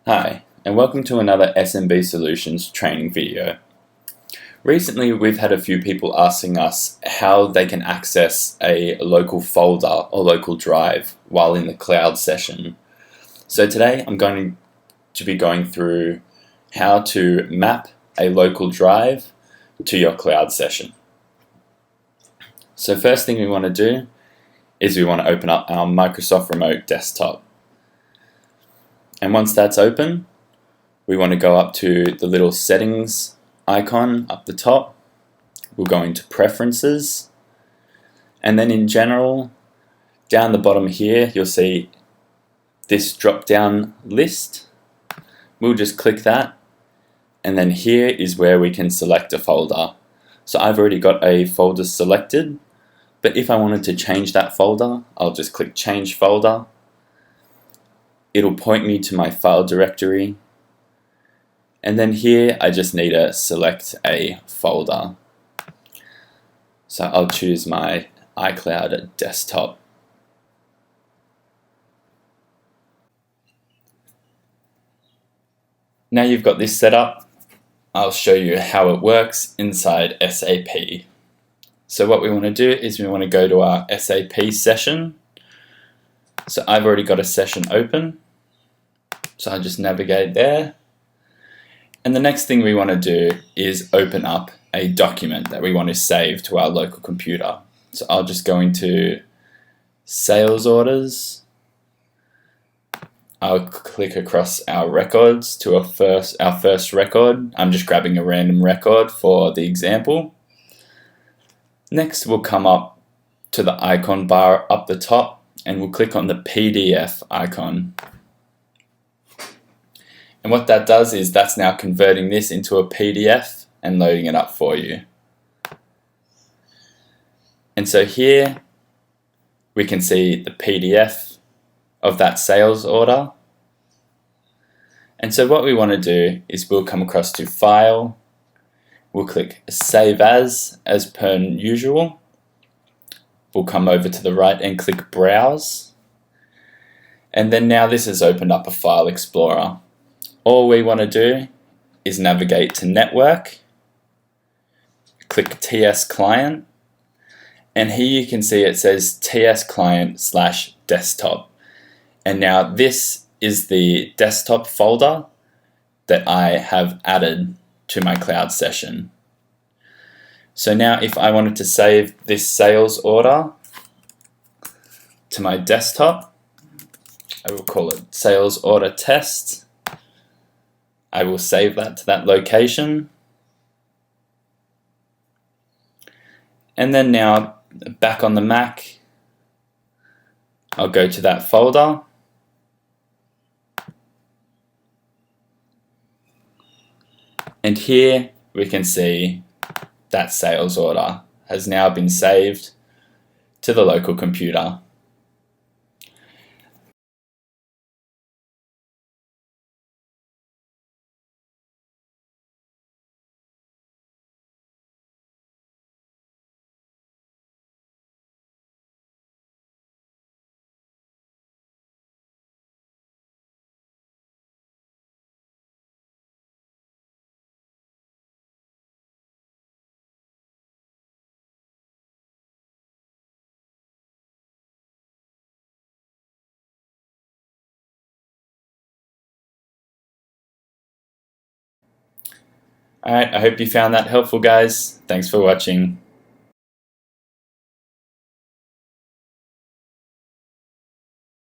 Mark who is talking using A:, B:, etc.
A: Hi, and welcome to another SMB Solutions training video. Recently, we've had a few people asking us how they can access a local folder or local drive while in the cloud session. So today, I'm going to be going through how to map a local drive to your cloud session. So first thing we want to do is we want to open up our Microsoft Remote desktop. And once that's open, we want to go up to the little settings icon up the top. We'll go into preferences, and then in general, down the bottom here, you'll see this drop down list. We'll just click that, and then here is where we can select a folder. So I've already got a folder selected, but if I wanted to change that folder, I'll just click change folder. It'll point me to my file directory. And then here, I just need to select a folder. So I'll choose my iCloud desktop. Now you've got this set up, I'll show you how it works inside SAP. So what we want to do is we want to go to our SAP session. So I've already got a session open. So I'll just navigate there. And the next thing we want to do is open up a document that we want to save to our local computer. So I'll just go into sales orders. I'll click across our records to our first record. I'm just grabbing a random record for the example. Next, we'll come up to the icon bar up the top and we'll click on the PDF icon. And what that does is that's now converting this into a PDF and loading it up for you. And so here we can see the PDF of that sales order. And so what we want to do is we'll come across to File, we'll click Save As per usual. We'll come over to the right and click Browse. And then now this has opened up a file explorer. All we want to do is navigate to Network, click TS Client, and here you can see it says TS Client/desktop. And now this is the desktop folder that I have added to my cloud session. So now if I wanted to save this sales order to my desktop, I will call it Sales Order Test. I will save that to that location. And then now back on the Mac, I'll go to that folder. And here we can see that sales order has now been saved to the local computer. Alright, I hope you found that helpful, guys. Thanks for watching.